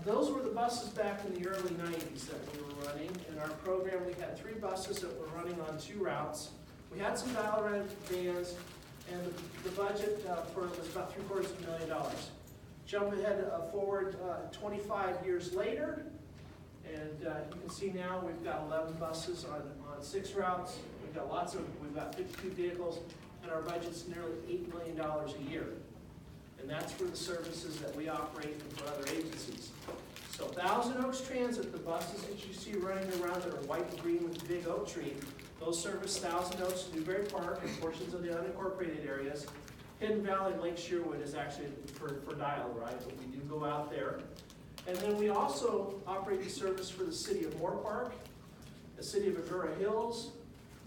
Those were the buses back in the early 90s that we were running. In our program, we had 3 buses that were running on 2 routes. We had some dial-a-ride vans, and the budget for it was about $750,000. Jump ahead forward 25 years later, and you can see now we've got 11 buses on 6 routes. We've got 52 vehicles, and our budget's nearly $8 million a year. And that's for the services that we operate and for other agencies. So Thousand Oaks Transit, the buses that you see running around that are white and green with the big oak tree, those service Thousand Oaks, Newberry Park, and portions of the unincorporated areas. Hidden Valley and Lake Sherwood is actually for dial-a-ride, but we do go out there. And then we also operate the service for the city of Moore Park, the city of Agoura Hills.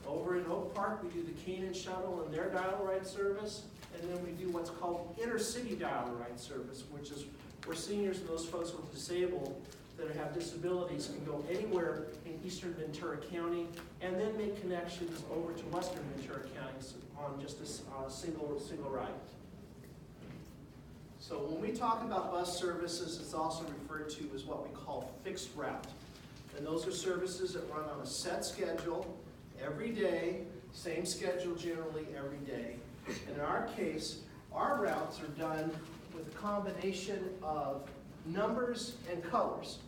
Over in Oak Park, we do the Canaan Shuttle and their dial-a-ride service. And then we do what's called intercity dial-a-ride service, which is where seniors and those folks with disabled that have disabilities can go anywhere in eastern Ventura County and then make connections over to western Ventura County on just a single ride. So when we talk about bus services, it's also referred to as what we call fixed route. And those are services that run on a set schedule every day, same schedule generally every day. And in our case, our routes are done with a combination of numbers and colors.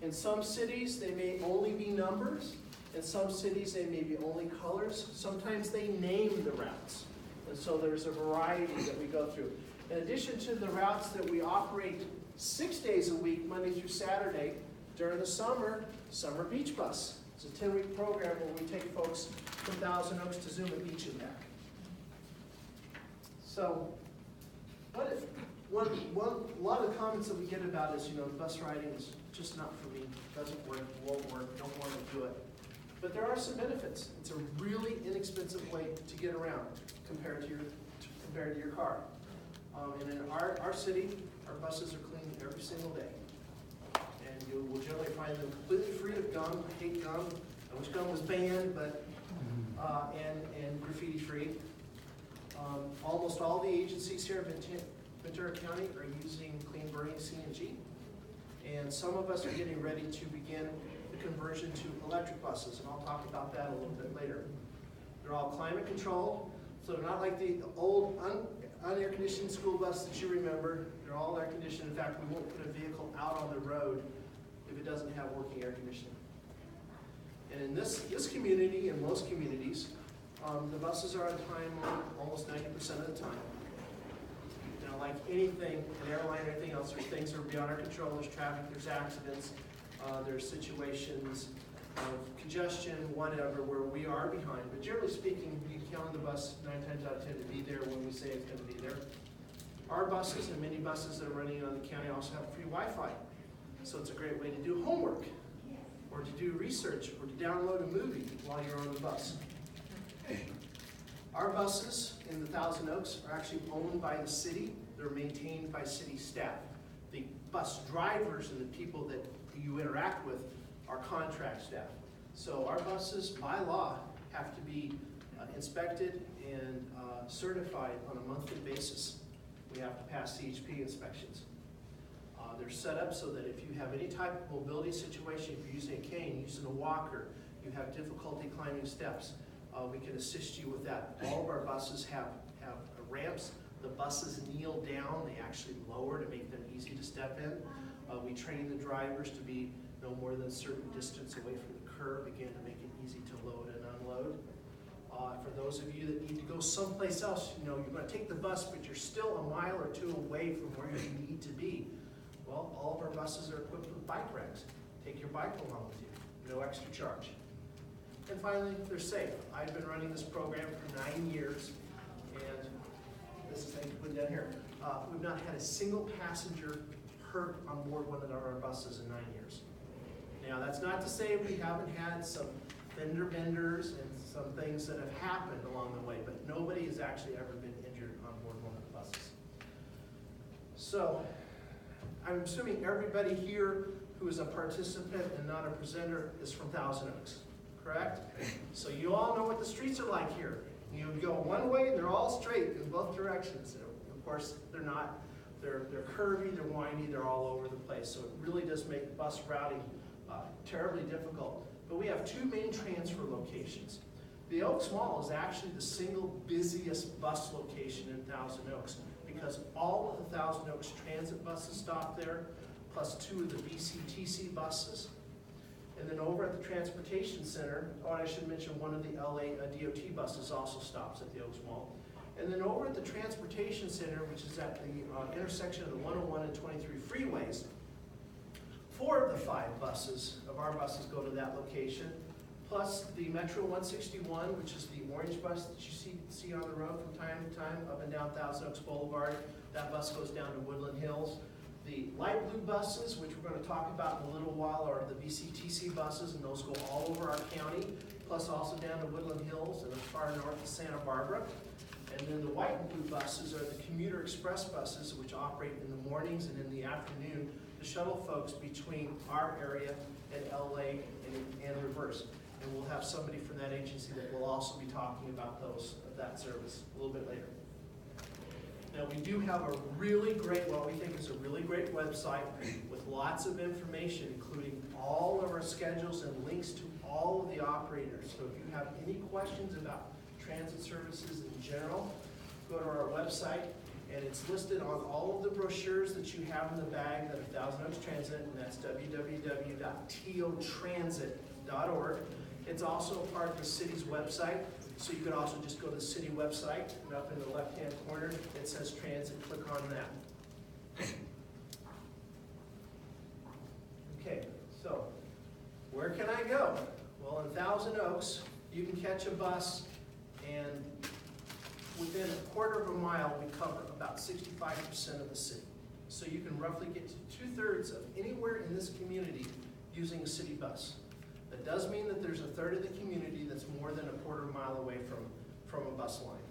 In some cities, they may only be numbers. In some cities, they may be only colors. Sometimes they name the routes. And so there's a variety that we go through. In addition to the routes that we operate 6 days a week, Monday through Saturday, during the summer Beach Bus. It's a 10-week program where we take folks from Thousand Oaks to Zuma Beach and back. So, a lot of the comments that we get about is, bus riding is just not for me, doesn't work, won't work, don't want to do it. But there are some benefits. It's a really inexpensive way to get around compared to your car. And in our city, our buses are clean every single day. And you will generally find them completely free of gum. I hate gum. I wish gum was banned, but and graffiti free. Almost all the agencies here in Ventura County are using clean burning CNG. And some of us are getting ready to begin the conversion to electric buses, and I'll talk about that a little bit later. They're all climate controlled, so they're not like the old unair conditioned school bus that you remember. They're all air conditioned. In fact, we won't put a vehicle out on the road if it doesn't have working air conditioning. And in this community and most communities, the buses are on time almost 90% of the time. Like anything, an airline or anything else, there's things that are beyond our control. There's traffic, there's accidents, there's situations of congestion, whatever, where we are behind. But generally speaking, you can count on the bus 9 times out of 10 to be there when we say it's going to be there. Our buses and many buses that are running on the county also have free Wi-Fi. So it's a great way to do homework, or to do research, or to download a movie while you're on the bus. Our buses in the Thousand Oaks are actually owned by the city. They're maintained by city staff. The bus drivers and the people that you interact with are contract staff. So our buses, by law, have to be inspected and certified on a monthly basis. We have to pass CHP inspections. They're set up so that if you have any type of mobility situation, if you're using a cane, using a walker, you have difficulty climbing steps, we can assist you with that. All of our buses have ramps. The buses kneel down. They actually lower to make them easy to step in. We train the drivers to be no more than a certain distance away from the curb, again, to make it easy to load and unload. For those of you that need to go someplace else, you're going to take the bus, but you're still a mile or two away from where you need to be. Well, all of our buses are equipped with bike racks. Take your bike along with you, no extra charge. And finally, they're safe. I've been running this program for 9 years, and this is thing to put down here. We've not had a single passenger hurt on board one of our buses in 9 years. Now, that's not to say we haven't had some fender benders and some things that have happened along the way, but nobody has actually ever been injured on board one of the buses. So, I'm assuming everybody here who is a participant and not a presenter is from Thousand Oaks, correct? So you all know what the streets are like here. You go one way and they're all straight in both directions. Of course, they're not They're curvy, they're windy, they're all over the place. So it really does make bus routing terribly difficult. But we have two main transfer locations. The Oaks Mall is actually the single busiest bus location in Thousand Oaks because all of the Thousand Oaks transit buses stop there, plus 2 of the BCTC buses. And then over at the Transportation Center, oh, and I should mention one of the LA DOT buses also stops at the Oaks Mall. And then over at the Transportation Center, which is at the intersection of the 101 and 23 freeways, 4 of the 5 buses of our buses go to that location, plus the Metro 161, which is the orange bus that you see on the road from time to time up and down Thousand Oaks Boulevard. That bus goes down to Woodland Hills. The light blue buses, which we're going to talk about in a little while, are the BCTC buses, and those go all over our county, plus also down to Woodland Hills and as far north as Santa Barbara. And then the white and blue buses are the commuter express buses, which operate in the mornings and in the afternoon to shuttle folks between our area and LA and reverse. And we'll have somebody from that agency that will also be talking about that service a little bit later. Now we do have a really great, what we think is a really great website with lots of information, including all of our schedules and links to all of the operators. So if you have any questions about transit services in general, go to our website, and it's listed on all of the brochures that you have in the bag that are Thousand Oaks Transit, and that's www.totransit.org. It's also a part of the city's website, so you could also just go to the city website, and up in the left-hand corner, it says transit, click on that. Okay, so where can I go? Well, in Thousand Oaks, you can catch a bus, and within a quarter of a mile, we cover about 65% of the city. So you can roughly get to 2/3 of anywhere in this community using a city bus. That does mean that there's a third of the community that's more than a quarter mile away from a bus line.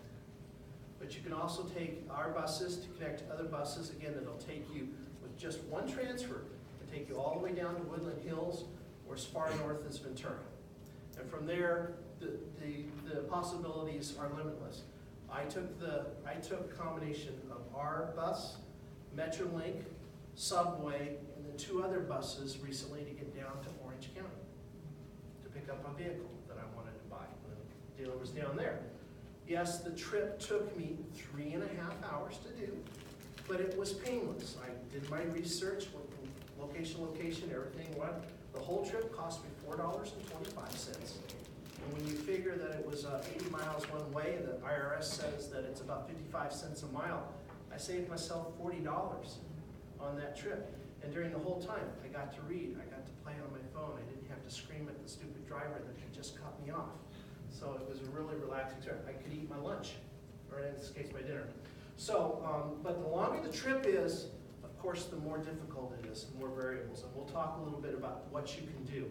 But you can also take our buses to connect to other buses, again, that'll take you with just one transfer and take you all the way down to Woodland Hills or as far north as Ventura. And from there, the possibilities are limitless. I took a combination of our bus, Metrolink, Subway, and then 2 other buses recently to get down to Orange County to pick up a vehicle that I wanted to buy. The dealer was down there. Yes, the trip took me 3.5 hours to do, but it was painless. I did my research, location, everything went. The whole trip cost me $4.25. And when you figure that it was 80 miles one way, and the IRS says that it's about 55 cents a mile, I saved myself $40 on that trip. And during the whole time, I got to read, I got to play on my phone, I didn't have to scream at the stupid driver that had just cut me off. So it was a really relaxing trip. I could eat my lunch, or in this case, my dinner. So, but the longer the trip is, of course, the more difficult it is, the more variables. And we'll talk a little bit about what you can do.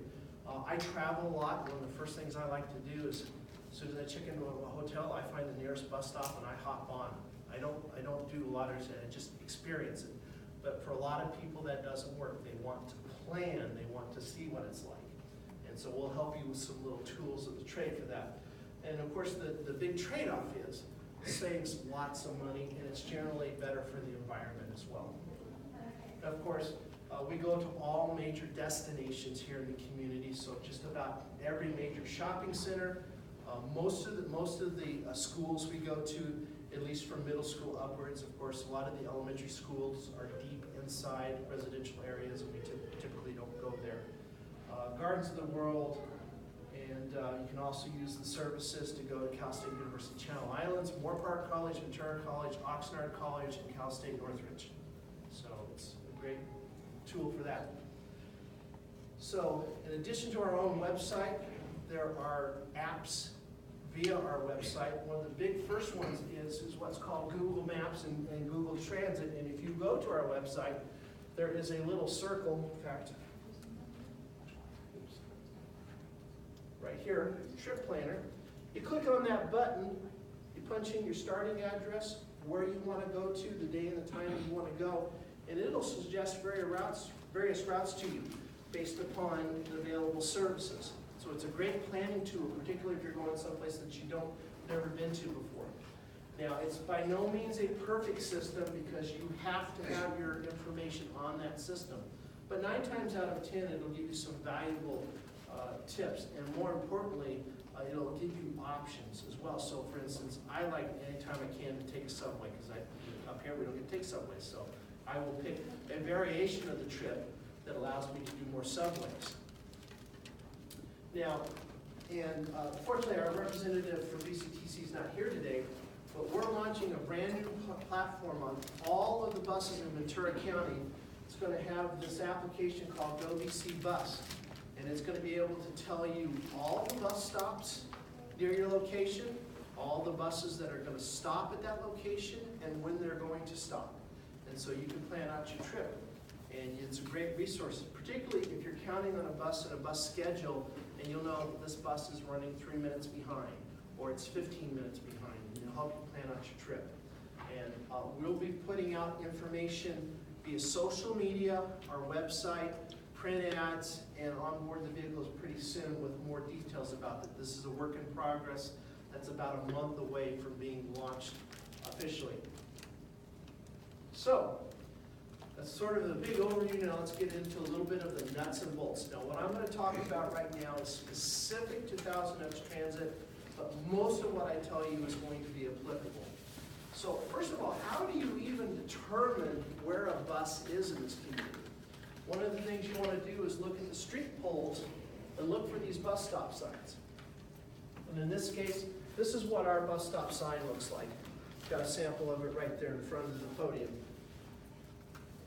I travel a lot. One of the first things I like to do is, as soon as I check into a hotel, I find the nearest bus stop and I hop on. I don't do a lot of it, I just experience it. But for a lot of people that doesn't work. They want to plan, they want to see what it's like. And so we'll help you with some little tools of the trade for that. And of course the big trade-off is it saves lots of money and it's generally better for the environment as well. And of course, we go to all major destinations here in the community, so just about every major shopping center, most of the schools we go to, at least from middle school upwards. Of course, a lot of the elementary schools are deep inside residential areas, and we typically don't go there. Gardens of the World, and you can also use the services to go to Cal State University Channel Islands, Moorpark College, Ventura College, Oxnard College, and Cal State Northridge. So it's a great tool for that. So in addition to our own website, there are apps via our website. One of the big first ones is what's called Google Maps and Google Transit. And if you go to our website, there is a little circle, in fact, right here, Trip Planner. You click on that button, you punch in your starting address, where you want to go to, the day and the time you want to go, and it'll suggest various routes to you based upon the available services. So it's a great planning tool, particularly if you're going someplace that you've never been to before. Now, it's by no means a perfect system because you have to have your information on that system. But 9 times out of 10, it'll give you some valuable tips, and more importantly, it'll give you options as well. So for instance, I like anytime I can to take a subway, because up here we don't get to take subways, so I will pick a variation of the trip that allows me to do more subways. Now, and fortunately our representative for VCTC is not here today, but we're launching a brand new platform on all of the buses in Ventura County. It's going to have this application called GoVC Bus. And it's going to be able to tell you all the bus stops near your location, all the buses that are going to stop at that location, and when they're going to stop. And so you can plan out your trip. And it's a great resource, particularly if you're counting on a bus and a bus schedule, and you'll know this bus is running 3 minutes behind, or it's 15 minutes behind, and it'll help you plan out your trip. And we'll be putting out information via social media, our website, print ads, and onboard the vehicles pretty soon with more details about it. This is a work in progress that's about a month away from being launched officially. So, that's sort of the big overview. Now let's get into a little bit of the nuts and bolts. Now what I'm going to talk about right now is specific to Thousand Oaks Transit, but most of what I tell you is going to be applicable. So first of all, how do you even determine where a bus is in this community? One of the things you want to do is look at the street poles and look for these bus stop signs. And in this case, this is what our bus stop sign looks like. Got a sample of it right there in front of the podium.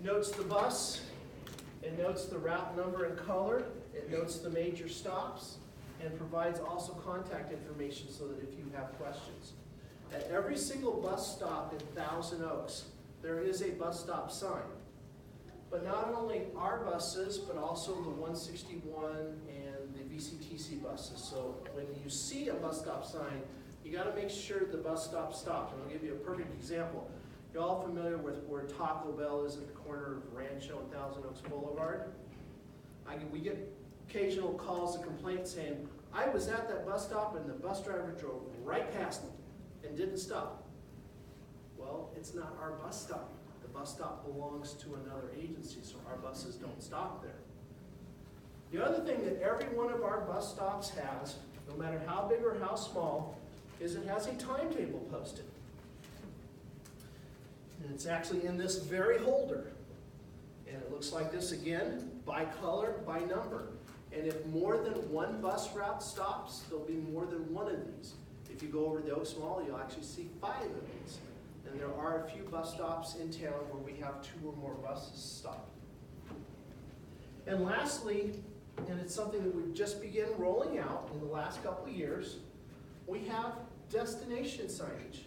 Notes the bus, it notes the route number and color, it notes the major stops, and provides also contact information so that if you have questions. At every single bus stop in Thousand Oaks, there is a bus stop sign. But not only our buses, but also the 161 and the VCTC buses. So when you see a bus stop sign, you got to make sure the bus stop stops. And I'll give you a perfect example. You're all familiar with where Taco Bell is at the corner of Rancho and Thousand Oaks Boulevard. We get occasional calls and complaints saying, I was at that bus stop and the bus driver drove right past me and didn't stop. Well, it's not our bus stop. The bus stop belongs to another agency, so our buses don't stop there. The other thing that every one of our bus stops has, no matter how big or how small, is it has a timetable posted. And it's actually in this very holder. And it looks like this again, by color, by number. And if more than one bus route stops, there'll be more than one of these. If you go over to the Oaks Mall, you'll actually see 5 of these. And there are a few bus stops in town where we have 2 or more buses stop. And lastly, and it's something that we've just begun rolling out in the last couple of years, we have destination signage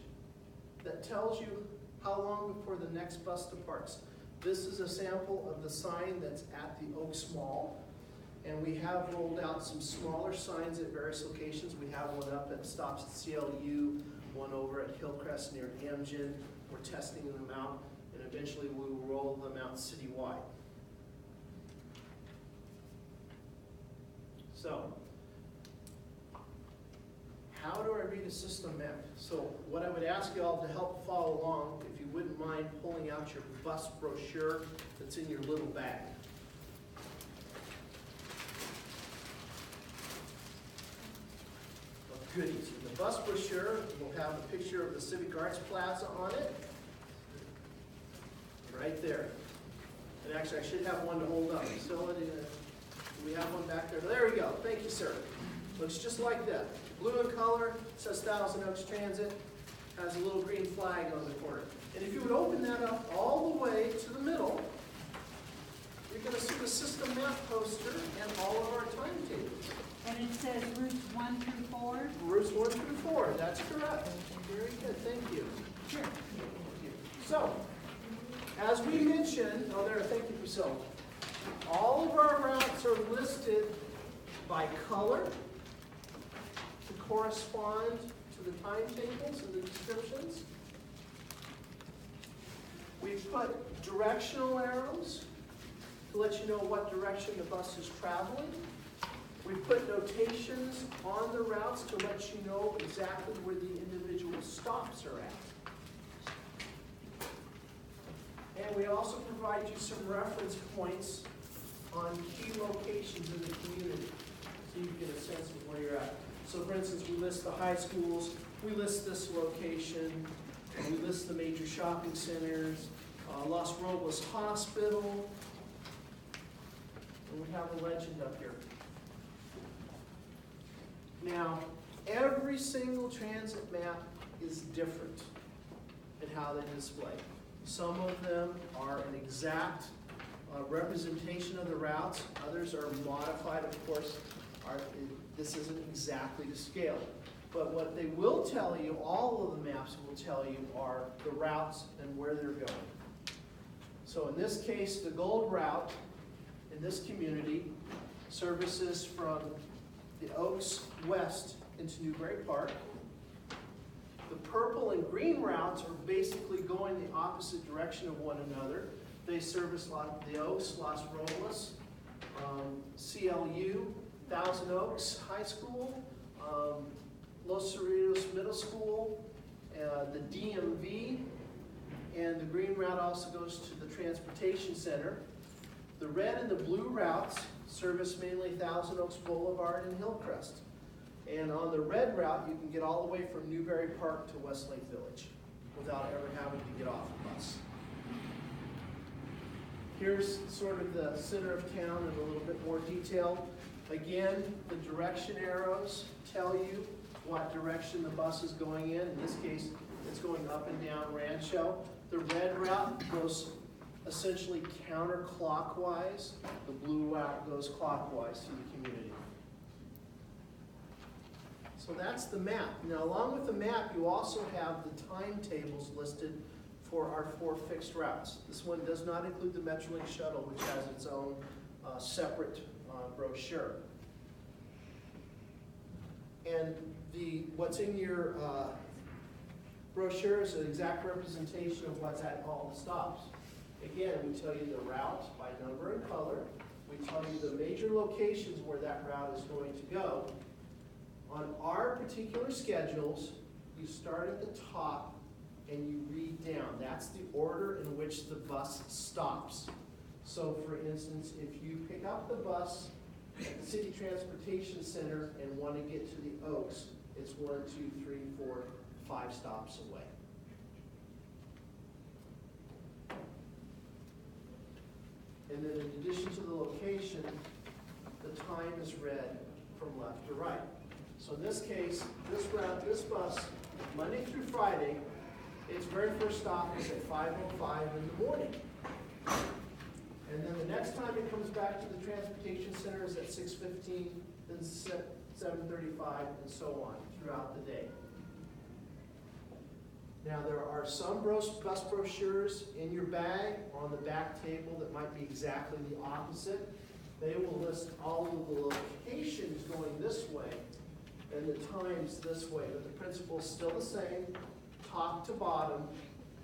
that tells you how long before the next bus departs. This is a sample of the sign that's at the Oaks Mall. And we have rolled out some smaller signs at various locations. We have one up that stops at CLU, one over at Hillcrest near Amgen. We're testing them out, and eventually we will roll them out citywide. So, how do I read a system map? So what I would ask you all to help follow along, if you wouldn't mind pulling out your bus brochure that's in your little bag. Goodies. The bus brochure will have a picture of the Civic Arts Plaza on it. Right there. And actually, I should have one to hold up. So do we have one back there? There we go. Thank you, sir. Looks just like that. Blue in color, says Thousand Oaks Transit, has a little green flag on the corner. And if you would open that up all the way to the middle, you're going to see the system map poster and all of our timetables. And it says routes 1 through 4? Routes 1 through 4, that's correct. Very good, thank you. Sure. Thank you. So, as we mentioned, thank you, Priscilla. All of our routes are listed by color to correspond to the timetables and the descriptions. We've put directional arrows to let you know what direction the bus is traveling. We've put notations on the routes to let you know exactly where the individual stops are at. we also provide you some reference points on key locations in the community, so you get a sense of where you're at. So for instance, we list the high schools, we list this location, we list the major shopping centers, Los Robles Hospital, and we have a legend up here. Now, every single transit map is different in how they display. Some of them are an exact representation of the routes. Others are modified, of course. This isn't exactly to scale. But what they will tell you, all of the maps will tell you, are the routes and where they're going. So in this case, the gold route in this community services from the Oaks west into Newbury Park. The purple and green routes are basically going the opposite direction of one another. They service the Oaks, Los Robles, CLU, Thousand Oaks High School, Los Cerritos Middle School, the DMV, and the green route also goes to the Transportation Center. The red and the blue routes service mainly Thousand Oaks Boulevard and Hillcrest. And on the red route, you can get all the way from Newbury Park to Westlake Village without ever having to get off the bus. Here's sort of the center of town in a little bit more detail. Again, the direction arrows tell you what direction the bus is going in. In this case, it's going up and down Rancho. The red route goes essentially counterclockwise. The blue route goes clockwise to the community. So that's the map. Now, along with the map, you also have the timetables listed for our 4 fixed routes. This one does not include the Metrolink shuttle, which has its own separate brochure. And what's in your brochure is an exact representation of what's at all the stops. Again, we tell you the route by number and color. We tell you the major locations where that route is going to go. On our particular schedules, you start at the top and you read down. That's the order in which the bus stops. So for instance, if you pick up the bus at the City Transportation Center and want to get to the Oaks, it's 1, 2, 3, 4, 5 stops away. And then in addition to the location, the time is read from left to right. So in this case, this route, this bus, Monday through Friday, its very first stop is at 5:05 in the morning. And then the next time it comes back to the Transportation Center is at 6:15, then 7:35, and so on throughout the day. Now there are some bus brochures in your bag on the back table that might be exactly the opposite. They will list all of the locations going this way and the times this way, but the principle is still the same, top to bottom,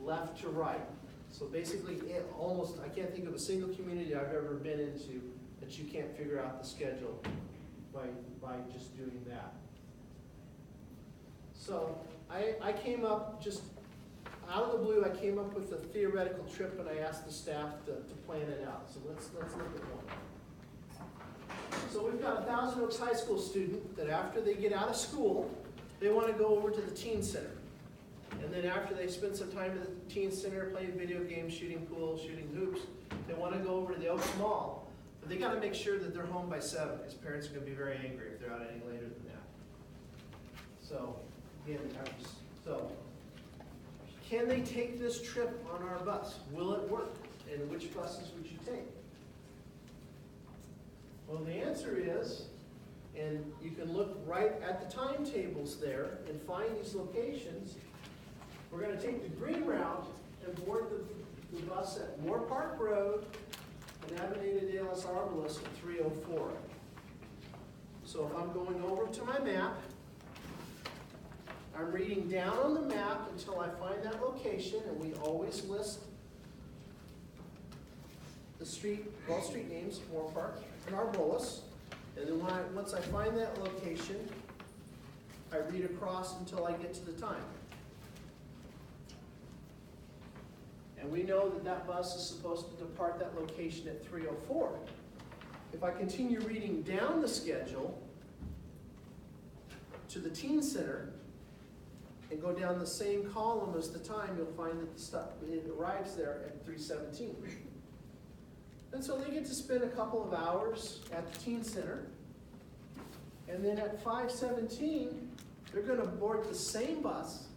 left to right. So basically, I can't think of a single community I've ever been into that you can't figure out the schedule by just doing that. So I came up, just out of the blue, I came up with a theoretical trip and I asked the staff to plan it out. So let's look at one. So we've got a Thousand Oaks High School student that after they get out of school, they want to go over to the teen center. And then after they spend some time at the teen center playing video games, shooting pool, shooting hoops, they want to go over to the Oaks Mall. But they got to make sure that they're home by 7 because parents are going to be very angry if they're out any later than that. So, again, can they take this trip on our bus? Will it work? And which buses would you take? Well, the answer is, and you can look right at the timetables there and find these locations. We're going to take the green route and board the bus at Moore Park Road and Avenida de los Arboles at 3:04. So if I'm going over to my map, I'm reading down on the map until I find that location, and we always list the both street names, Moore Park and Arboles. And then once I find that location, I read across until I get to the time. And we know that that bus is supposed to depart that location at 3:04. If I continue reading down the schedule to the teen center and go down the same column as the time, you'll find that it arrives there at 3:17. And so they get to spend a couple of hours at the teen center. And then at 5:17, they're gonna board the same bus,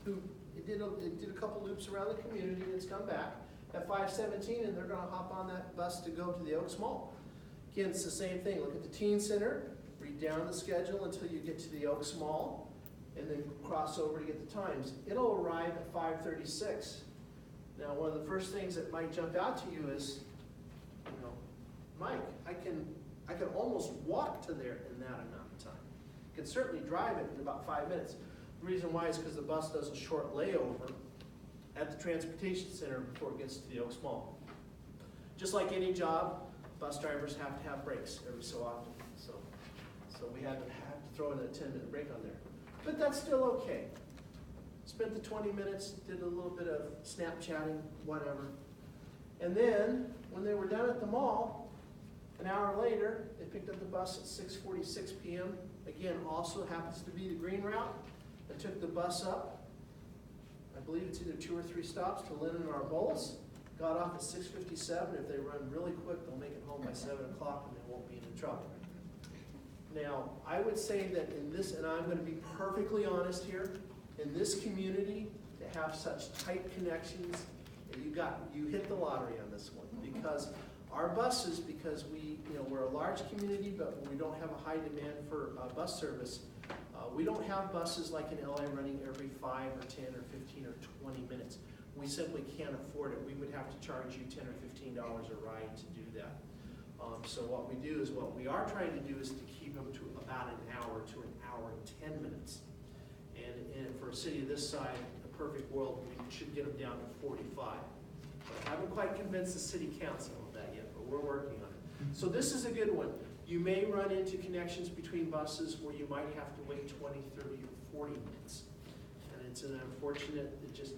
it did a couple loops around the community and it's come back at 5:17, and they're gonna hop on that bus to go to the Oaks Mall. Again, it's the same thing. Look at the teen center, read down the schedule until you get to the Oaks Mall, and then cross over to get the times. It'll arrive at 5:36. Now, one of the first things that might jump out to you is, Mike, I can almost walk to there in that amount of time. I can certainly drive it in about 5 minutes. The reason why is because the bus does a short layover at the transportation center before it gets to the Oaks Mall. Just like any job, bus drivers have to have breaks every so often. So we have to throw in a 10-minute break on there. But that's still okay. Spent the 20 minutes, did a little bit of Snapchatting, whatever. And then, when they were done at the mall, an hour later, they picked up the bus at 6:46 p.m. Again, also happens to be the green route. They took the bus up, I believe it's either 2 or 3 stops, to Lennon or Arbolas. Got off at 6:57. If they run really quick, they'll make it home by 7 o'clock and they won't be in the trouble. Now, I would say that in this, and I'm going to be perfectly honest here, in this community, to have such tight connections, you hit the lottery on this one. Because our buses, because we're a large community, but we don't have a high demand for bus service. We don't have buses like in LA running every 5 or 10 or 15 or 20 minutes. We simply can't afford it. We would have to charge you $10 or $15 a ride to do that. So what we are trying to do is to keep them to about an hour to an hour and 10 minutes. And for a city this size, a perfect world, we should get them down to 45. But I haven't quite convinced the city council of that yet, but we're working on it. So this is a good one. You may run into connections between buses where you might have to wait 20, 30, or 40 minutes. And it's an unfortunate, it just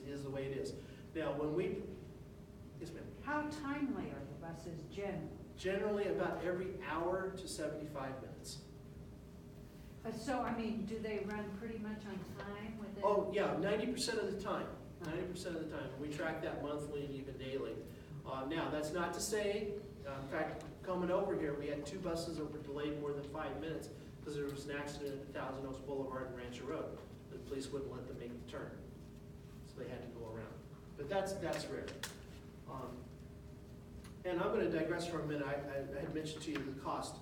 is the way it is. Now, yes ma'am. How timely are the buses generally? Generally about every hour to 75 minutes. So, do they run pretty much on time within? Oh, yeah, 90% of the time. 90% of the time. We track that monthly and even daily. Now, that's not to say, in fact, coming over here, we had 2 buses that were delayed more than 5 minutes because there was an accident at Thousand Oaks Boulevard and Rancho Road. The police wouldn't let them make the turn, so they had to go around. But that's rare. And I'm going to digress for a minute. I had mentioned to you the cost.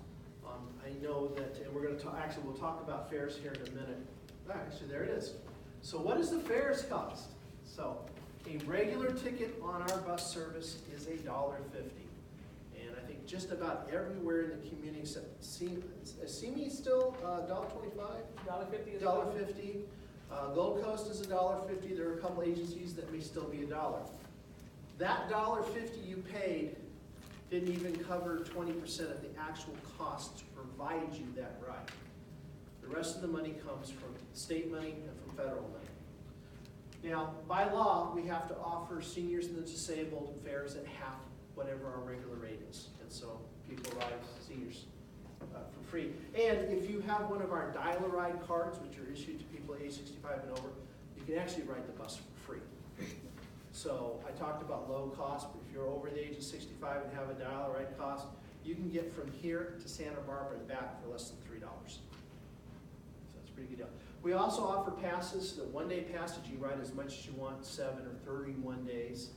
I know that, and we're going to we'll talk about fares here in a minute. Actually, there it is. So what does the fares cost? So a regular ticket on our bus service is $1.50. And I think just about everywhere in the community, except Simi still $1.25? $1.50. Gold Coast is $1.50. There are a couple agencies that may still be $1. That $1.50 you paid didn't even cover 20% of the actual cost to provide you that ride. The rest of the money comes from state money and from federal money. Now, by law, we have to offer seniors and the disabled fares at half whatever our regular rate is. And so people ride seniors for free. And if you have one of our Dial-A-Ride cards, which are issued to people age 65 and over, you can actually ride the bus for free. So I talked about low cost, but if you're over the age of 65 and have a Dial-A-Ride cost, you can get from here to Santa Barbara and back for less than $3. So that's a pretty good deal. We also offer passes, the one-day passes. You ride as much as you want, 7 or 31 days.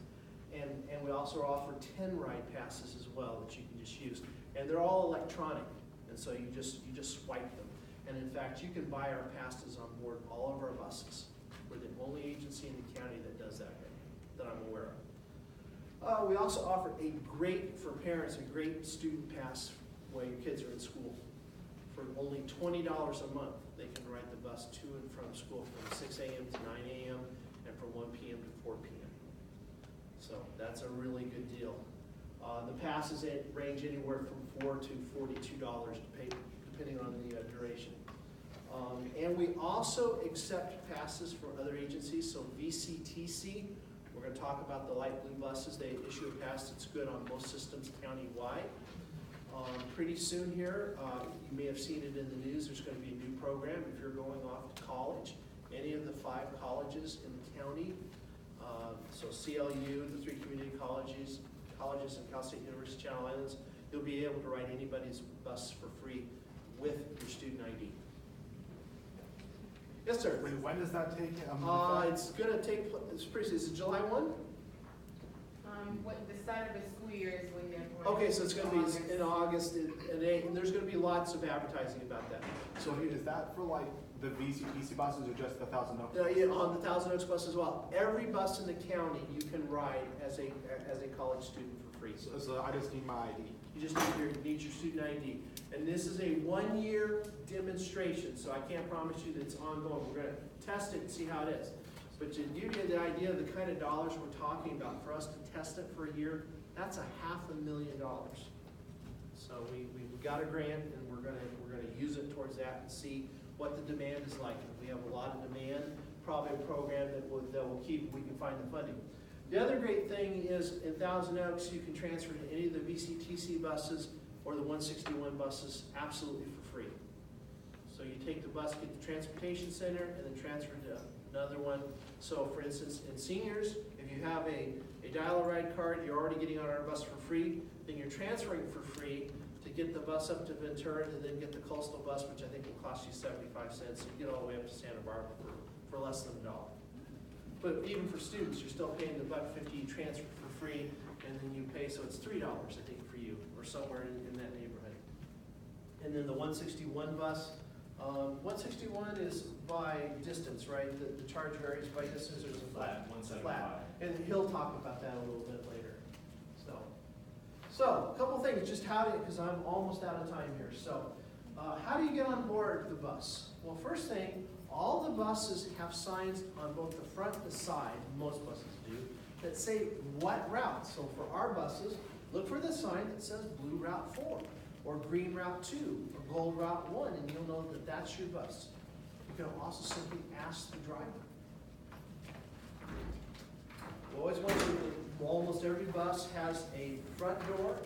And we also offer 10 ride passes as well that you can just use. And they're all electronic, and so you just swipe them. And in fact, you can buy our passes on board all of our buses. We're the only agency in the county that does that I'm aware of. We also offer for parents, a great student pass while your kids are in school. For only $20 a month, they can ride the bus to and from school from 6 a.m. to 9 a.m. and from 1 p.m. to 4 p.m. So that's a really good deal. The passes range anywhere from $4 to $42 to pay, depending on the duration. And we also accept passes from other agencies. So VCTC, we're gonna talk about the light blue buses. They issue a pass that's good on most systems countywide. Pretty soon here, you may have seen it in the news, there's gonna be a new program if you're going off to college. Any of the 5 colleges in the county, so CLU, the 3 community colleges, and Cal State University Channel Islands, you'll be able to ride anybody's bus for free with your student ID. Yes, sir. Wait, when does that take? It's gonna take, it's pretty, is it July 1? What the start of the school year is when they're going. Okay, so it's gonna be in August, and there's gonna be lots of advertising about that. So is that for like the VCTC buses or just the Thousand Oaks? Yeah, on the Thousand Oaks bus as well. Every bus in the county you can ride as a college student for free. So I just need my ID. You just need your student ID. And this is a 1-year demonstration, so I can't promise you that it's ongoing. We're gonna test it and see how it is. But to give you the idea of the kind of dollars we're talking about, for us to test it for a year, that's $500,000. So we got a grant, and we're gonna use it towards that and see what the demand is like. If we have a lot of demand, probably a program that will keep, we can find the funding. The other great thing is in Thousand Oaks, you can transfer to any of the VCTC buses or the 161 buses absolutely for free. So you take the bus, get the transportation center, and then transfer to another one. So for instance, in seniors, if you have a dial-a-ride card, you're already getting on our bus for free, then you're transferring for free to get the bus up to Ventura and then get the coastal bus, which I think will cost you 75 cents. So you get all the way up to Santa Barbara for less than $1. But even for students, you're still paying the $1.50 transfer for free, and then you pay, so it's $3, I think, for you, or somewhere in that neighborhood. And then the 161 bus, 161 is by distance, right? The charge varies by distance, or is it flat? 175. And he'll talk about that a little bit later. So a couple things, just how to, because I'm almost out of time here. So how do you get on board the bus? Well, first thing, all the buses have signs on both the front and the side, most buses do, that say what route. So for our buses, look for the sign that says blue route 4, or green route 2, or gold route 1, and you'll know that that's your bus. You can also simply ask the driver. Always want to, almost every bus has a front door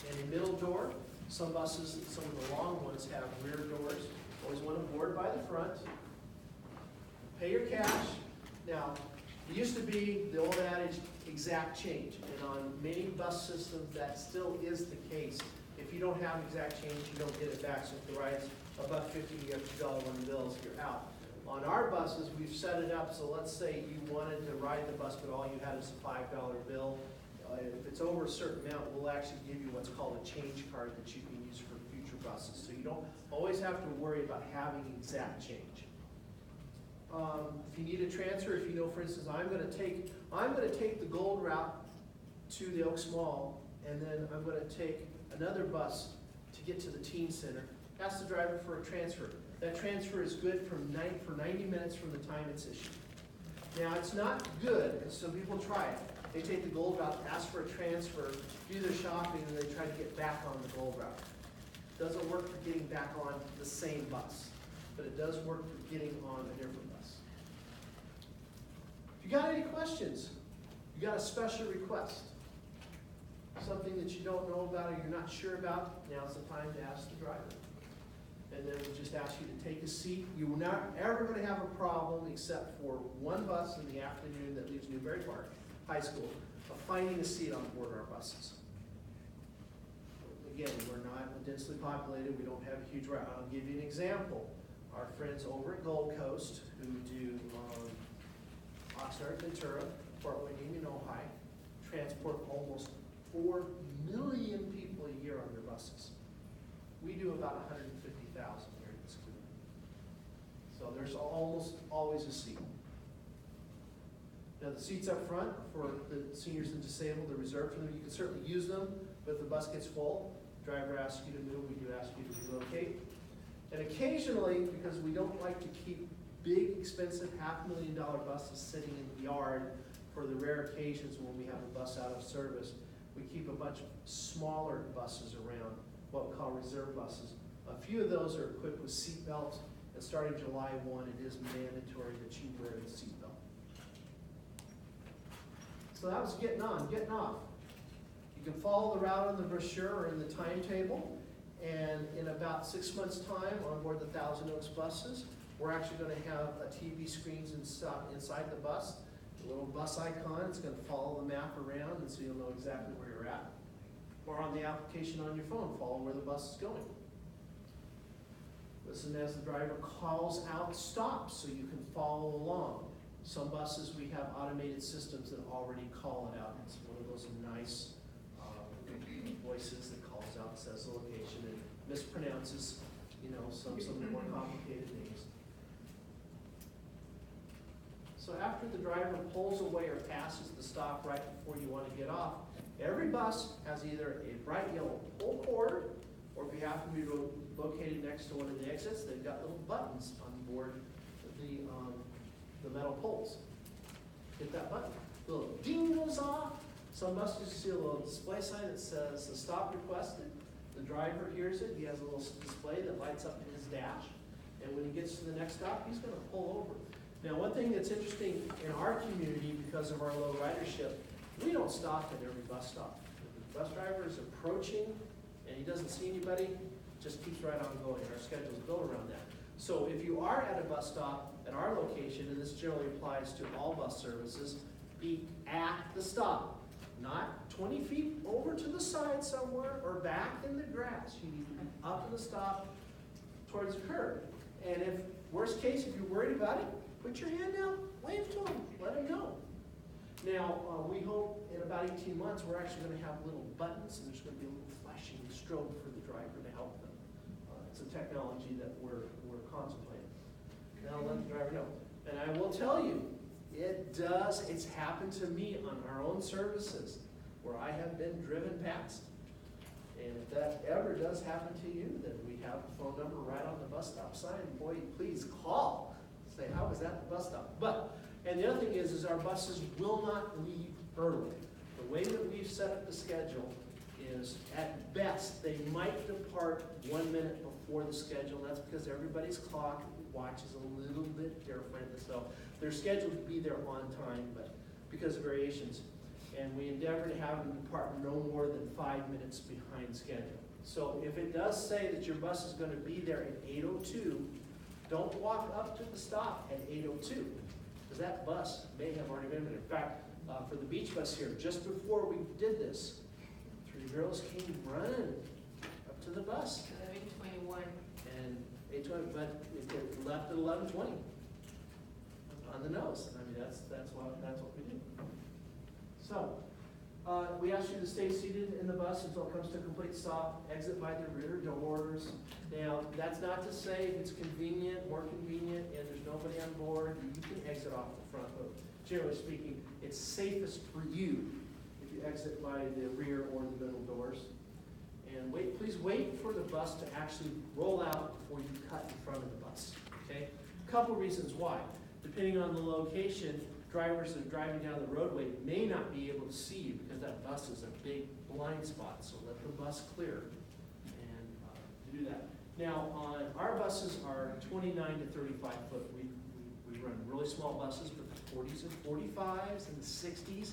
and a middle door. Some buses, some of the long ones have rear doors. Always want to board by the front. Pay your cash. Now, it used to be the old adage, exact change. And on many bus systems, that still is the case. If you don't have exact change, you don't get it back. So if the ride's $1.50, you have $2 bills, you're out. On our buses, we've set it up, so let's say you wanted to ride the bus, but all you had is a $5 bill. If it's over a certain amount, we'll actually give you what's called a change card that you can use for future buses. So you don't always have to worry about having exact change. If you need a transfer, if you know, for instance, I'm going to take the gold route to the Oaks Mall, and then I'm going to take another bus to get to the teen center. Ask the driver for a transfer. That transfer is good for 90 minutes from the time it's issued. Now, it's not good, because some people try it. They take the gold route, ask for a transfer, do their shopping, and they try to get back on the gold route. It doesn't work for getting back on the same bus, but it does work for getting on a different bus. If you got any questions, you got a special request, something that you don't know about or you're not sure about, now's the time to ask the driver. And then we'll just ask you to take a seat. You are not ever going to have a problem, except for one bus in the afternoon that leaves Newberry Park High School, of finding a seat on board our buses. Again, we're not densely populated. We don't have a huge route. I'll give you an example. Our friends over at Gold Coast, who do Oxnard, Ventura, Fort Wayne, and Ojai, transport almost 4 million people a year on their buses. We do about 150,000 here in this community. So there's almost always a seat. Now the seats up front for the seniors and disabled are reserved for them. You can certainly use them, but if the bus gets full, the driver asks you to move, we do ask you to relocate. And occasionally, because we don't like to keep big, expensive $500,000 buses sitting in the yard for the rare occasions when we have a bus out of service, we keep a bunch of smaller buses around, what we call reserve buses. A few of those are equipped with seat belts, and starting July 1, it is mandatory that you wear the seat belt. So that was getting on, getting off. You can follow the route on the brochure or in the timetable, and in about 6 months' time, on board the Thousand Oaks buses, we're actually gonna have a TV screens inside the bus, a little bus icon. It's gonna follow the map around, and so you'll know exactly where you're at. Or on the application on your phone, follow where the bus is going. Listen as the driver calls out stops so you can follow along. Some buses, we have automated systems that already call it out. It's one of those nice voices that calls out, says the location, and mispronounces, some of the more complicated names. So after the driver pulls away or passes the stop right before you want to get off, every bus has either a bright yellow pull cord, or if you happen to be located next to one of the exits, they've got little buttons on board the metal poles. Hit that button, the little ding goes off. Some buses, you see a little display sign that says the stop requested. The driver hears it, he has a little display that lights up in his dash, and when he gets to the next stop, he's gonna pull over. Now, one thing that's interesting in our community, because of our low ridership, we don't stop at every bus stop. If the bus driver is approaching and he doesn't see anybody, just keeps right on going. Our schedule's built around that. So if you are at a bus stop at our location, and this generally applies to all bus services, be at the stop, not 20 feet over to the side somewhere or back in the grass. You need to be up in the stop towards the curb. And if, worst case, if you're worried about it, put your hand out, wave to them, let them know. Now, we hope in about 18 months, we're actually going to have little buttons, and there's going to be a little flashing strobe for the driver to help them. It's a technology that we're contemplating. Now, let the driver know. And I will tell you, it's happened to me on our own services, where I have been driven past. And if that ever does happen to you, then we have a phone number right on the bus stop sign. Boy, please call. Say, how was that the bus stop? And the other thing is our buses will not leave early. The way that we've set up the schedule is, at best, they might depart 1 minute before the schedule. That's because everybody's clock watch is a little bit different. So they're scheduled to be there on time, but because of variations. And we endeavor to have them depart no more than 5 minutes behind schedule. So if it does say that your bus is going to be there at 8:02, don't walk up to the stop at 8:02, because that bus may have already been there. In fact, for the beach bus here, just before we did this, 3 girls came running up to the bus. 11:21. And 8:20, but it left at 11:20 on the nose. I mean, that's what we do. So, we ask you to stay seated in the bus until it comes to a complete stop. Exit by the rear doors. Now, that's not to say if it's convenient, more convenient, and there's nobody on board, you can exit off the front. But generally speaking, it's safest for you if you exit by the rear or the middle doors. And please wait for the bus to actually roll out before you cut in front of the bus. Okay? A couple reasons why. Depending on the location, drivers that are driving down the roadway may not be able to see you because that bus is a big blind spot. So let the bus clear and do that. Now, our buses are 29 to 35 foot. We run really small buses, but the 40s and 45s and the 60s,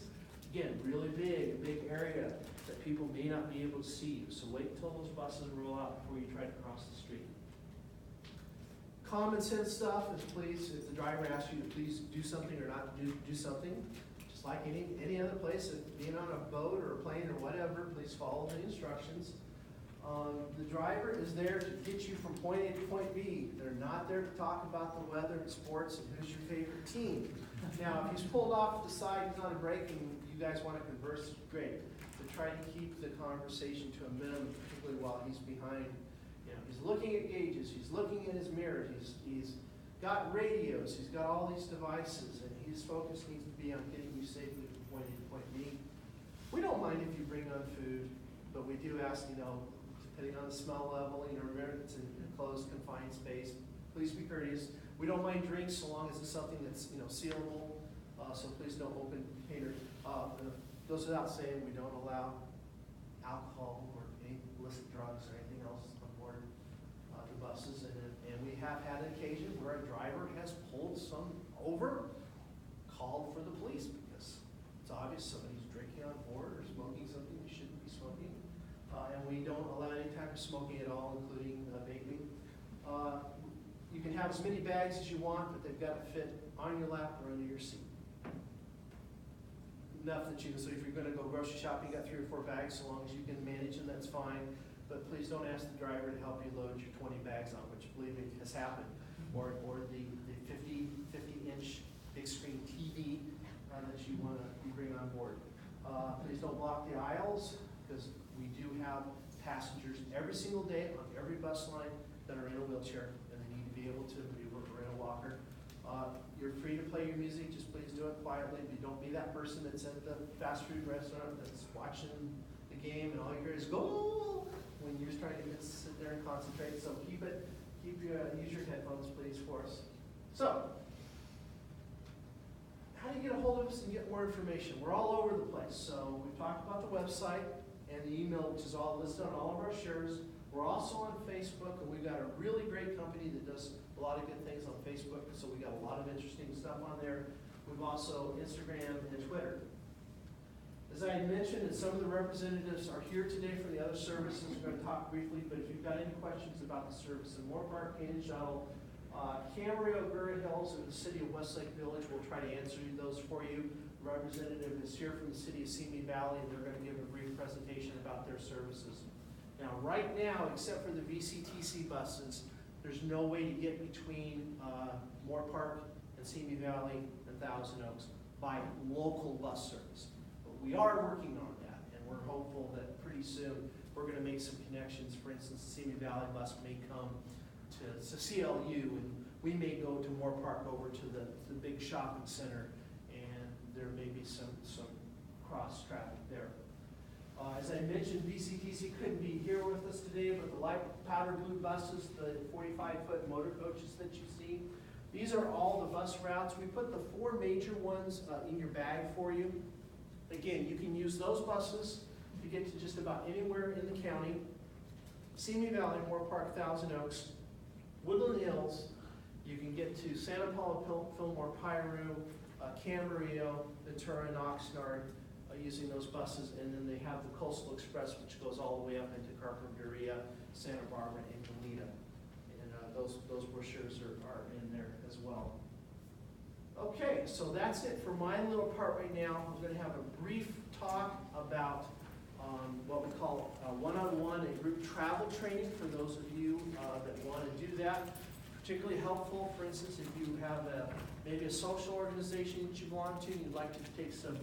again, really big, a big area that people may not be able to see you. So wait until those buses roll out before you try to cross the street. Common sense stuff is, please, if the driver asks you to please do something or not do something, just like any other place, being on a boat or a plane or whatever, please follow the instructions. The driver is there to get you from point A to point B. They're not there to talk about the weather and sports and who's your favorite team. Now, if he's pulled off to the side, he's on a break, and you guys want to converse, great. But try to keep the conversation to a minimum, particularly while he's behind. He's looking at gauges, he's looking at his mirror, he's got radios, he's got all these devices, and his focus needs to be on getting you safely from point A to point B. We don't mind if you bring on food, but we do ask, depending on the smell level, remember it's an enclosed, confined space. Please be courteous. We don't mind drinks so long as it's something that's, sealable. So please don't open container. Goes without saying, we don't allow alcohol or any illicit drugs or anything else on board the buses. And we have had an occasion where a driver has pulled some over, called for the police because it's obvious somebody's drinking on board or smoking something you shouldn't be smoking. And we don't allow any type of smoking at all, including vaping. You can have as many bags as you want, but they've got to fit on your lap or under your seat. Enough that you can, so if you're gonna go grocery shopping, you got 3 or 4 bags, so long as you can manage them, that's fine. But please don't ask the driver to help you load your 20 bags on, which believe me, has happened. Or the 50-inch big screen TV that you wanna bring on board. Please don't block the aisles, because we do have passengers every single day on every bus line that are in a wheelchair, and they need to be able to, we're in a walker. You're free to play your music, just please do it quietly. Don't be that person that's at the fast food restaurant that's watching the game and all you hear is "go" when you're trying to sit there and concentrate. So use your headphones, please, for us. So, how do you get a hold of us and get more information? We're all over the place. So we've talked about the website and the email, which is all listed on all of our shares. We're also on Facebook, and we've got a really great company that does a lot of good things on Facebook, so we got a lot of interesting stuff on there. We've also Instagram and Twitter. As I mentioned, and some of the representatives are here today for the other services. We're going to talk briefly, but if you've got any questions about the service in Moorpark, Painted Shuttle, Camarillo, Gura Hills, and the city of Westlake Village, we'll try to answer those for you. The representative is here from the city of Simi Valley, and they're going to give a brief presentation about their services. Now, right now, except for the VCTC buses, there's no way to get between Moorpark and Simi Valley and Thousand Oaks by local bus service. But we are working on that, and we're hopeful that pretty soon we're going to make some connections. For instance, the Simi Valley bus may come to CLU, and we may go to Moorpark over to the big shopping center, and there may be some cross traffic there. As I mentioned, VCTC couldn't be here with us today, but the light powder blue buses, the 45-foot motor coaches that you see, these are all the bus routes. We put the 4 major ones in your bag for you. Again, you can use those buses to get to just about anywhere in the county. Simi Valley, Moorpark, Thousand Oaks, Woodland Hills. You can get to Santa Paula, Fillmore, Piru, Camarillo, Ventura, and Oxnard. Using those buses, and then they have the Coastal Express, which goes all the way up into Carpinteria, Santa Barbara, and Goleta. And those brochures are in there as well. Okay, so that's it for my little part right now. We're going to have a brief talk about what we call one-on-one and group travel training for those of you that want to do that. Particularly helpful, for instance, if you have maybe a social organization that you belong to, and you'd like to take some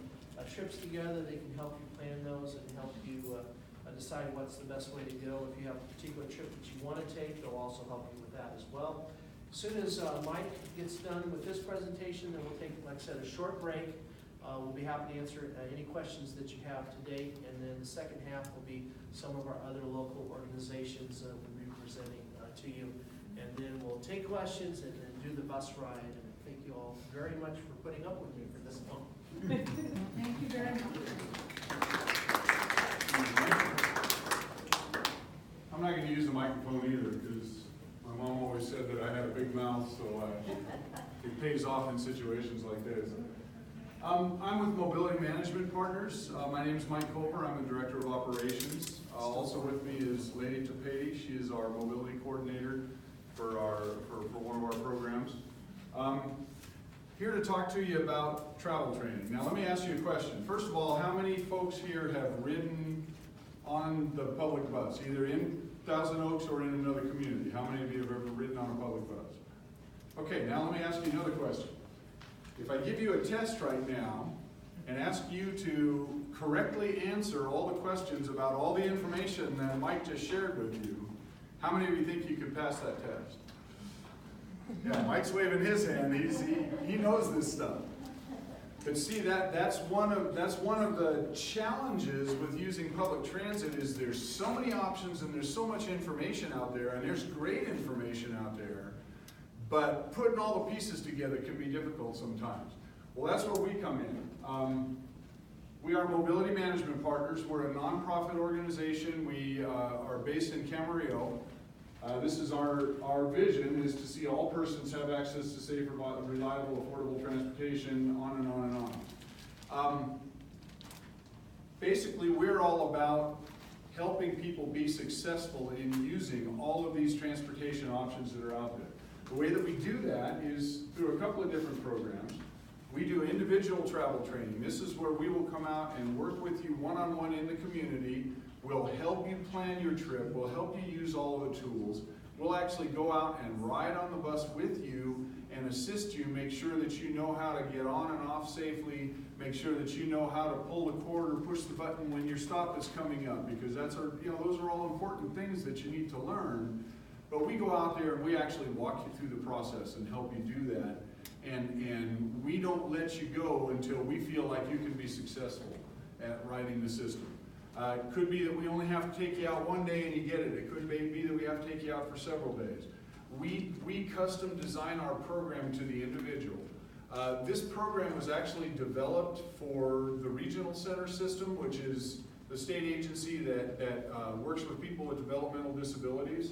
trips together, they can help you plan those and help you decide what's the best way to go. If you have a particular trip that you want to take, they'll also help you with that as well. As soon as Mike gets done with this presentation, then we'll take, like I said, a short break. We'll be happy to answer any questions that you have to date, and then the second half will be some of our other local organizations that we'll be presenting to you. And then we'll take questions and then do the bus ride. And thank you all very much for putting up with me for this long. Thank you very much. I'm not going to use the microphone either, because my mom always said that I had a big mouth, so it pays off in situations like this. I'm with Mobility Management Partners. My name is Mike Culper. I'm the Director of Operations. Also with me is Lady Topeti. She is our mobility coordinator for one of our programs. Here to talk to you about travel training. Now let me ask you a question. First of all, how many folks here have ridden on the public bus, either in Thousand Oaks or in another community? How many of you have ever ridden on a public bus? Okay, now let me ask you another question. If I give you a test right now and ask you to correctly answer all the questions about all the information that Mike just shared with you, how many of you think you could pass that test? Yeah, Mike's waving his hand. He knows this stuff. But see, that's one of the challenges with using public transit is there's so many options and there's so much information out there, and there's great information out there, but putting all the pieces together can be difficult sometimes. Well, that's where we come in. We are Mobility Management Partners. We're a nonprofit organization. We are based in Camarillo. This is our vision is to see all persons have access to safe, reliable, affordable transportation, on and on and on. Basically, we're all about helping people be successful in using all of these transportation options that are out there. The way that we do that is through a couple of different programs. We do individual travel training. This is where we will come out and work with you one-on-one in the community. We'll help you plan your trip. We'll help you use all of the tools. We'll actually go out and ride on the bus with you and assist you, make sure that you know how to get on and off safely, make sure that you know how to pull the cord or push the button when your stop is coming up, because those are all important things that you need to learn. But we go out there and we actually walk you through the process and help you do that. And we don't let you go until we feel like you can be successful at riding the system. It could be that we only have to take you out one day and you get it. It could be that we have to take you out for several days. We custom design our program to the individual. This program was actually developed for the Regional Center System, which is the state agency that works with people with developmental disabilities.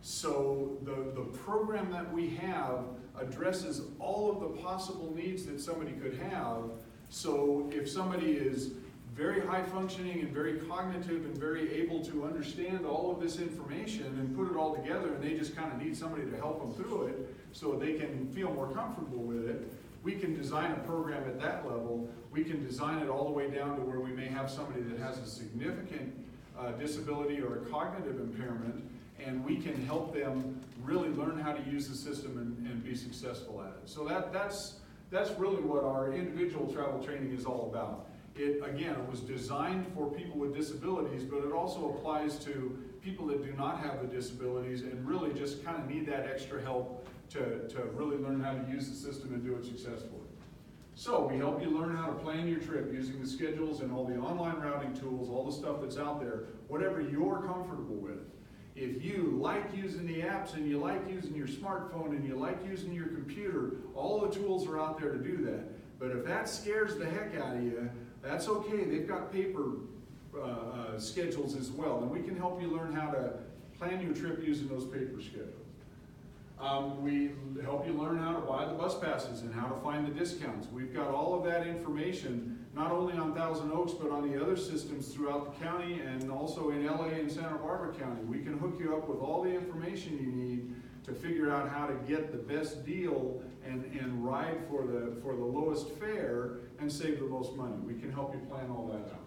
So the program that we have addresses all of the possible needs that somebody could have. So if somebody is very high functioning and very cognitive and very able to understand all of this information and put it all together, and they just kind of need somebody to help them through it so they can feel more comfortable with it, we can design a program at that level. We can design it all the way down to where we may have somebody that has a significant disability or a cognitive impairment, and we can help them really learn how to use the system and be successful at it. So that's really what our individual travel training is all about. It was designed for people with disabilities, but it also applies to people that do not have the disabilities and really just kind of need that extra help to really learn how to use the system and do it successfully. So we help you learn how to plan your trip using the schedules and all the online routing tools, all the stuff that's out there, whatever you're comfortable with. If you like using the apps and you like using your smartphone and you like using your computer, all the tools are out there to do that. But if that scares the heck out of you, that's okay. They've got paper schedules as well, and we can help you learn how to plan your trip using those paper schedules. We help you learn how to buy the bus passes and how to find the discounts. We've got all of that information, not only on Thousand Oaks, but on the other systems throughout the county and also in LA and Santa Barbara County. We can hook you up with all the information you need to figure out how to get the best deal and ride for the lowest fare and save the most money. We can help you plan all that out.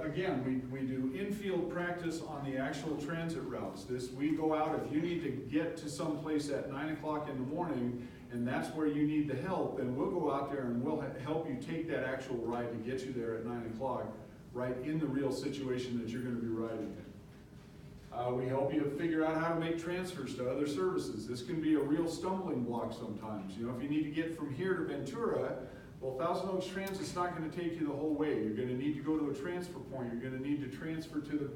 Again, we do in-field practice on the actual transit routes. We go out, if you need to get to some place at 9 o'clock in the morning and that's where you need the help, then we'll go out there and we'll help you take that actual ride to get you there at 9 o'clock, right in the real situation that you're going to be riding in. We help you figure out how to make transfers to other services. This can be a real stumbling block sometimes. You know, if you need to get from here to Ventura, well, Thousand Oaks Transit's not going to take you the whole way. You're going to need to go to a transfer point. You're going to need to transfer to the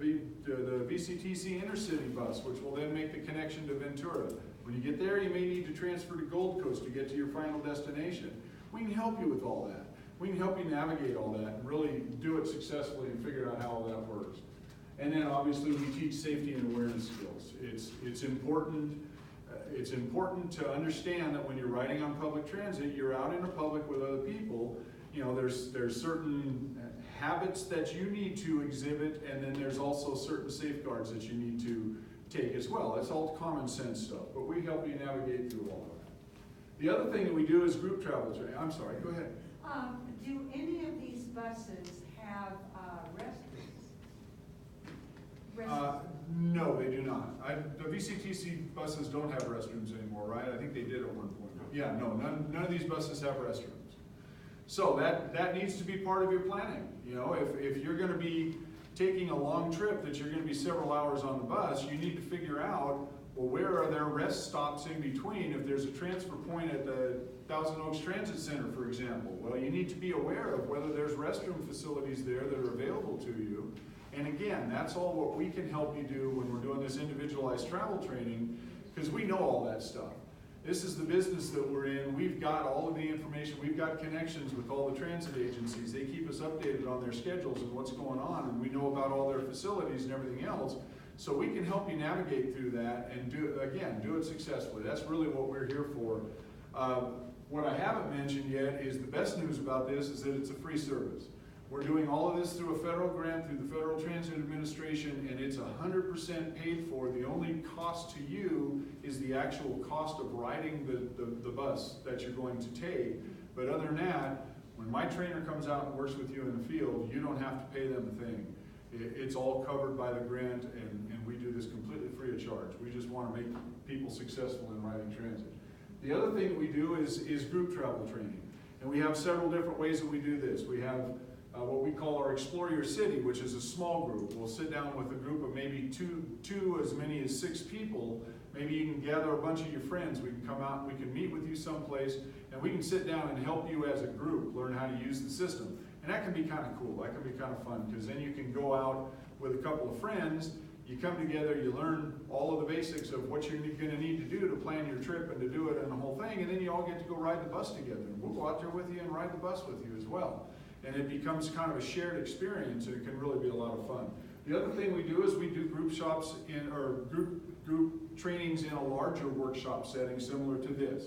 VCTC Intercity bus, which will then make the connection to Ventura. When you get there, you may need to transfer to Gold Coast to get to your final destination. We can help you with all that. We can help you navigate all that and really do it successfully and figure out how all that works. And then obviously we teach safety and awareness skills. It's important to understand that when you're riding on public transit, you're out in the public with other people. You know, there's certain habits that you need to exhibit, and then there's also certain safeguards that you need to take as well. That's all common sense stuff, but we help you navigate through all of that. The other thing that we do is group travel training. I'm sorry, go ahead. Do any of these buses have restrooms? No, they do not. The VCTC buses don't have restrooms anymore, right? I think they did at one point. Yeah, no, none of these buses have restrooms. So that needs to be part of your planning. You know, if you're going to be taking a long trip that you're going to be several hours on the bus, you need to figure out, well, where are there rest stops in between? If there's a transfer point at the Thousand Oaks Transit Center, for example, well, you need to be aware of whether there's restroom facilities there that are available to you. And again, that's all what we can help you do when we're doing this individualized travel training, because we know all that stuff. This is the business that we're in. We've got all of the information. We've got connections with all the transit agencies. They keep us updated on their schedules and what's going on, and we know about all their facilities and everything else. So we can help you navigate through that and do it successfully. That's really what we're here for. What I haven't mentioned yet is the best news about this is that it's a free service. We're doing all of this through a federal grant, through the Federal Transit Administration, and it's 100% paid for. The only cost to you is the actual cost of riding the bus that you're going to take. But other than that, when my trainer comes out and works with you in the field, you don't have to pay them a thing. It's all covered by the grant, and we do this completely free of charge. We just want to make people successful in riding transit. The other thing that we do is group travel training. And we have several different ways that we do this. We have what we call our Explore Your City, which is a small group. We'll sit down with a group of maybe two as many as 6 people. Maybe you can gather a bunch of your friends. We can come out, we can meet with you someplace, and we can sit down and help you as a group learn how to use the system. And that can be kind of cool. That can be kind of fun, because then you can go out with a couple of friends, you come together, you learn all of the basics of what you're going to need to do to plan your trip and to do it and the whole thing, and then you all get to go ride the bus together. And we'll go out there with you and ride the bus with you as well. And it becomes kind of a shared experience, and it can really be a lot of fun. The other thing we do is we do group shops or group trainings in a larger workshop setting similar to this,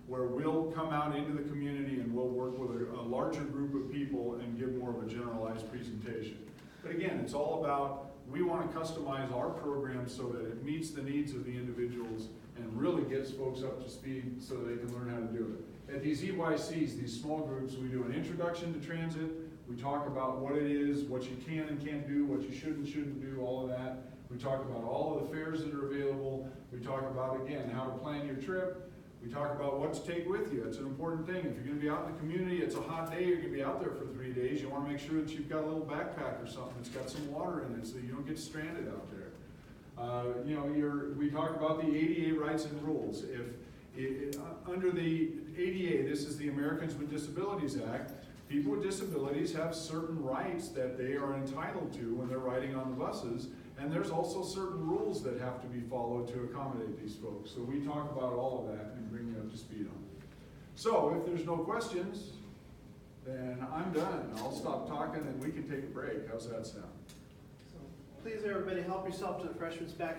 where we'll come out into the community and we'll work with a larger group of people and give more of a generalized presentation. But again, it's all about, we want to customize our program so that it meets the needs of the individuals and really gets folks up to speed so they can learn how to do it. At these EYCs, these small groups, we do an introduction to transit. We talk about what it is, what you can and can't do, what you should and shouldn't do, all of that. We talk about all of the fares that are available. We talk about, again, how to plan your trip. We talk about what to take with you. It's an important thing. If you're going to be out in the community, it's a hot day, you're going to be out there for 3 days, you want to make sure that you've got a little backpack or something that's got some water in it so you don't get stranded out there. We talk about the ADA rights and rules. Under the ADA, this is the Americans with Disabilities Act, people with disabilities have certain rights that they are entitled to when they're riding on the buses, and there's also certain rules that have to be followed to accommodate these folks. So we talk about all of that and bring you up to speed on it. So if there's no questions, then I'm done. I'll stop talking and we can take a break. How's that sound? So please, everybody, help yourself to the freshman's back.